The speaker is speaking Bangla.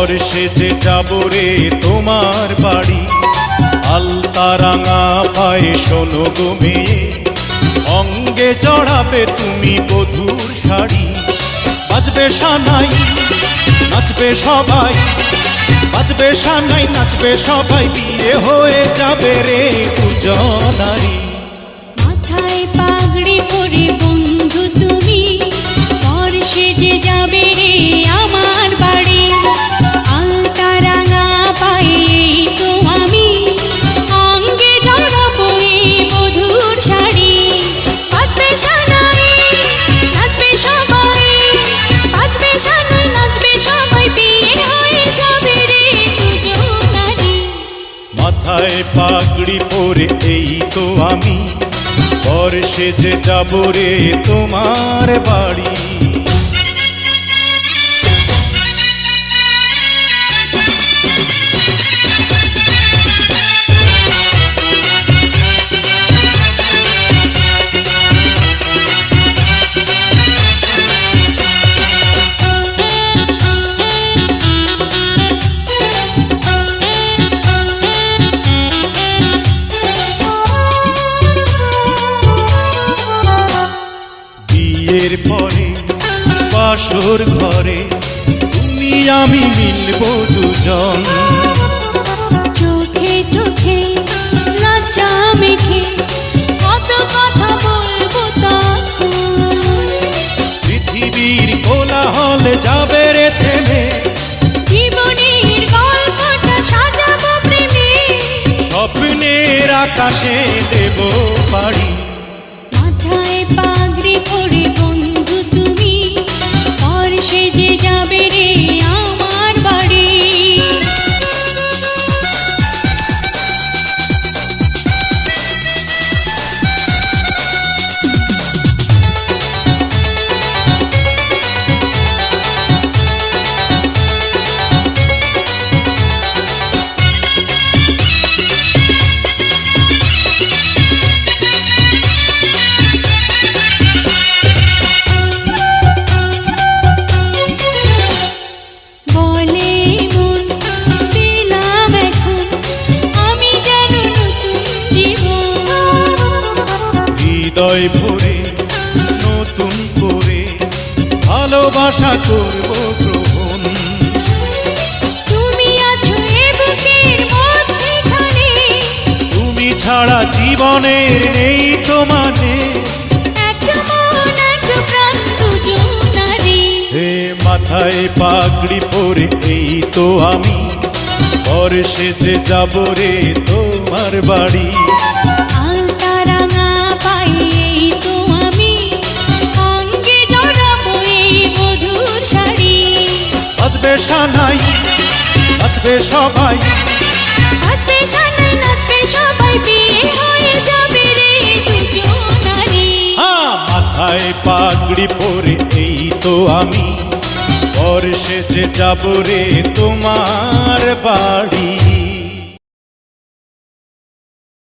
পর সেজে যাব রে তোমার বাড়ি। আলতা রাঙা পায়ে শোনো গো মেয়ে, অঙ্গে জড়াবে তুমি বধূর শাড়ি। বাজবে সানাই নাচবে সবাই, বাজবে সানাই নাচবে সবাই, বিয়ে হয়ে যাবে রে দুজনারি। মাথায় পাগড়ি পরে বন্ধু তুমি, পর সেজে যাবে রে আমার বাড়ি। আলতা রাঙা পায়ে তো আমি, অঙ্গে জড়াবো এই বধূর শাড়ি। বাজবে সানাই নাচবে সবাই, বাজবে সানাই নাচবে সবাই, বিয়ে হয়ে যাবে রে দুজনারি। মাথায় পাগড়ি পরে এই তো আমি, পর সেজে যাব রে তোমার বাড়ি। বিয়ের পরে বাসর ঘরে তুমি আমি মিলবো দুজন। চোখে চোখে লজ্জা মেখে কত কথা বলবো তখন। পৃথিবীর কোলাহলে যাবে রে থেমে, জীবনের গল্পটা সাজাবো প্রেমে, স্বপ্নের আকাশে দেব বাড়ি। মাথায় পাগড়ি পরে বন্ধু তুমি, পর সেজে যাবে রে আমার বাড়ি। বলে মন পেলাম এখন আমি যেন নতুন জীবন। হৃদয় ভরে নতুন করে ভালোবাসা করব গ্রহণ। তুমি আছো এ বুকের মধ্যেখানে, তুমি ছাড়া জীবনের নেই তো মানে। একটা মন একটা প্রাণ দুজনারি। হে মাথায় পাগড়ি পরে এই তো আমি, পর সেজে যাব রে তোমার বাড়ি। আলতা রাঙা পায়ে এই তো আমি, অঙ্গে জড়াবো এই বধূর শাড়ি। বাজবে সানাই নাচবে সবাই, বাজবে সানাই নাচবে সবাই, বিয়ে হয়ে যাবে রে দুজনারি। মাথায় পাগড়ি পরে এই তো আমি, পর সেজে যাব রে তোমার বাড়ি।